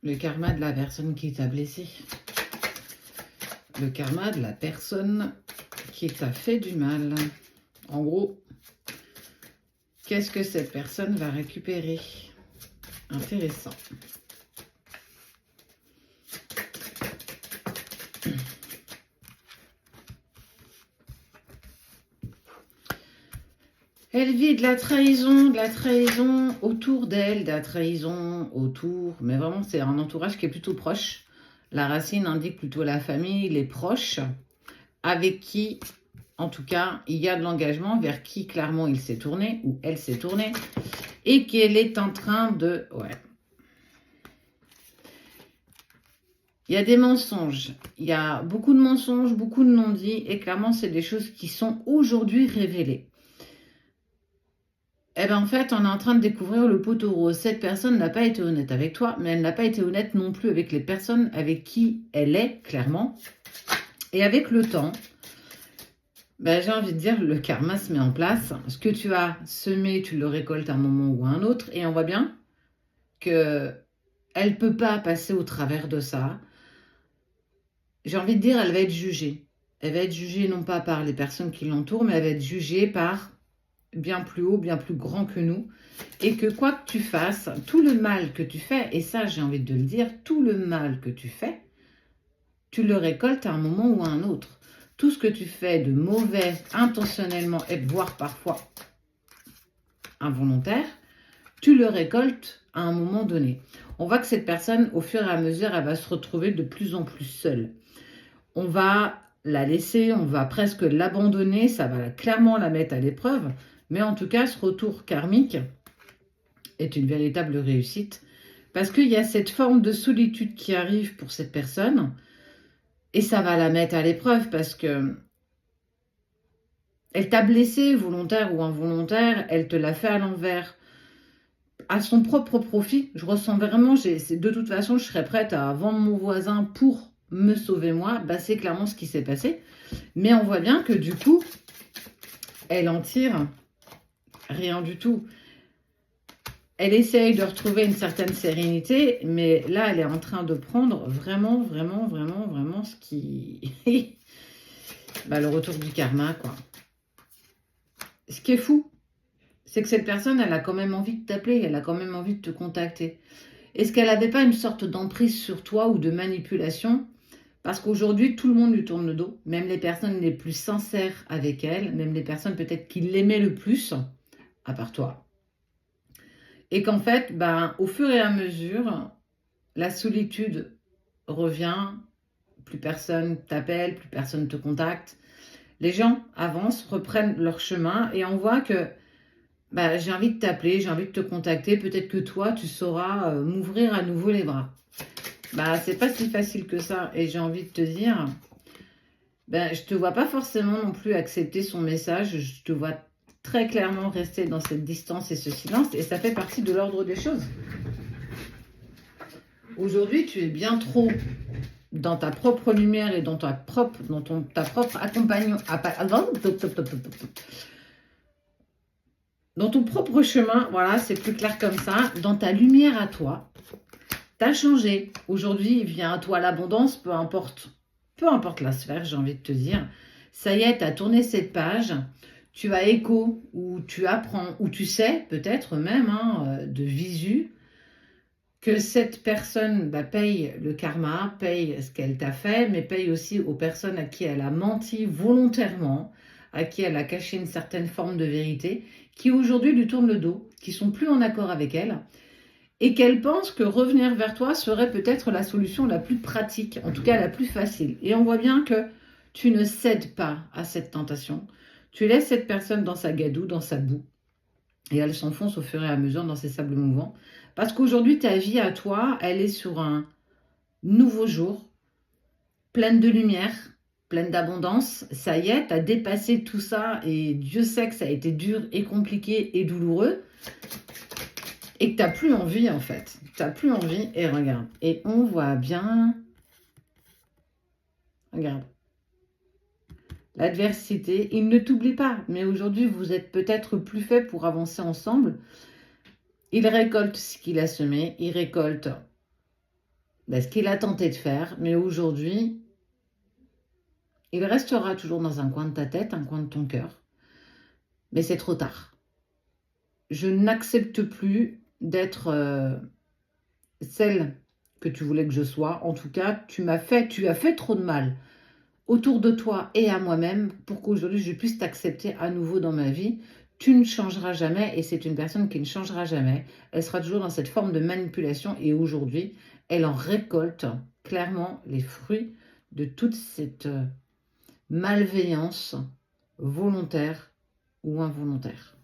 Le karma de la personne qui t'a blessé. Le karma de la personne qui t'a fait du mal. En gros, qu'est-ce que cette personne va récupérer? Intéressant. Elle vit de la trahison autour d'elle, de la trahison autour, mais vraiment c'est un entourage qui est plutôt proche. La racine indique plutôt la famille, les proches, avec qui, en tout cas, il y a de l'engagement, vers qui clairement il s'est tourné, ou elle s'est tournée, et qu'elle est en train de... Ouais. Il y a des mensonges, il y a beaucoup de mensonges, beaucoup de non-dits, et clairement c'est des choses qui sont aujourd'hui révélées. Eh bien, en fait, on est en train de découvrir le poteau rose. Cette personne n'a pas été honnête avec toi, mais elle n'a pas été honnête non plus avec les personnes avec qui elle est, clairement. Et avec le temps, ben, j'ai envie de dire, le karma se met en place. Ce que tu as semé, tu le récoltes à un moment ou à un autre. Et on voit bien qu'elle ne peut pas passer au travers de ça. J'ai envie de dire, elle va être jugée. Elle va être jugée non pas par les personnes qui l'entourent, mais elle va être jugée par... bien plus haut, bien plus grand que nous, et que quoi que tu fasses, tout le mal que tu fais, et ça j'ai envie de le dire, tout le mal que tu fais, tu le récoltes à un moment ou à un autre. Tout ce que tu fais de mauvais, intentionnellement, et voire parfois involontaire, tu le récoltes à un moment donné. On voit que cette personne, au fur et à mesure, elle va se retrouver de plus en plus seule. On va la laisser, on va presque l'abandonner, ça va clairement la mettre à l'épreuve. Mais en tout cas, ce retour karmique est une véritable réussite parce qu'il y a cette forme de solitude qui arrive pour cette personne et ça va la mettre à l'épreuve parce que elle t'a blessé, volontaire ou involontaire, elle te l'a fait à l'envers, à son propre profit. Je ressens vraiment, de toute façon, je serais prête à vendre mon voisin pour me sauver moi. Bah, c'est clairement ce qui s'est passé. Mais on voit bien que du coup, elle en tire rien du tout. Elle essaye de retrouver une certaine sérénité, mais là, elle est en train de prendre vraiment ce qui... bah, le retour du karma, quoi. Ce qui est fou, c'est que cette personne, elle a quand même envie de t'appeler, elle a quand même envie de te contacter. Est-ce qu'elle n'avait pas une sorte d'emprise sur toi ou de manipulation? Parce qu'aujourd'hui, tout le monde lui tourne le dos, même les personnes les plus sincères avec elle, même les personnes peut-être qui l'aimaient le plus, à part toi. Et qu'en fait, ben, au fur et à mesure, la solitude revient, plus personne t'appelle, plus personne te contacte. Les gens avancent, reprennent leur chemin et on voit que ben, j'ai envie de t'appeler, j'ai envie de te contacter. Peut-être que toi, tu sauras m'ouvrir à nouveau les bras. Ben, c'est pas si facile que ça. Et j'ai envie de te dire, ben, je te vois pas forcément non plus accepter son message. Je te vois très clairement rester dans cette distance et ce silence. Et ça fait partie de l'ordre des choses. Aujourd'hui, tu es bien trop dans ta propre lumière et dans ta propre accompagnement, dans ton propre chemin, voilà, c'est plus clair comme ça, dans ta lumière à toi, tu as changé. Aujourd'hui, vient à toi l'abondance, peu importe la sphère, j'ai envie de te dire. Ça y est, tu as tourné cette page, tu as écho, ou tu apprends, ou tu sais, peut-être même, de visu, que cette personne paye le karma, paye ce qu'elle t'a fait, mais paye aussi aux personnes à qui elle a menti volontairement, à qui elle a caché une certaine forme de vérité, qui aujourd'hui lui tournent le dos, qui sont plus en accord avec elle, et qu'elle pense que revenir vers toi serait peut-être la solution la plus pratique, en tout cas la plus facile. Et on voit bien que tu ne cèdes pas à cette tentation, tu laisses cette personne dans sa gadoue, dans sa boue, et elle s'enfonce au fur et à mesure dans ses sables mouvants. Parce qu'aujourd'hui, ta vie à toi, elle est sur un nouveau jour, pleine de lumière, pleine d'abondance. Ça y est, tu as dépassé tout ça et Dieu sait que ça a été dur et compliqué et douloureux. Et que tu n'as plus envie, en fait. Tu n'as plus envie. Et regarde. Et on voit bien... Regarde. L'adversité, il ne t'oublie pas. Mais aujourd'hui, vous êtes peut-être plus fait pour avancer ensemble. Il récolte ce qu'il a semé. Il récolte ce qu'il a tenté de faire, mais aujourd'hui, il restera toujours dans un coin de ta tête, un coin de ton cœur. Mais c'est trop tard. Je n'accepte plus d'être celle que tu voulais que je sois. En tout cas, tu as fait trop de mal autour de toi et à moi-même pour qu'aujourd'hui je puisse t'accepter à nouveau dans ma vie. Tu ne changeras jamais et c'est une personne qui ne changera jamais. Elle sera toujours dans cette forme de manipulation et aujourd'hui, elle en récolte clairement les fruits de toute cette malveillance volontaire ou involontaire.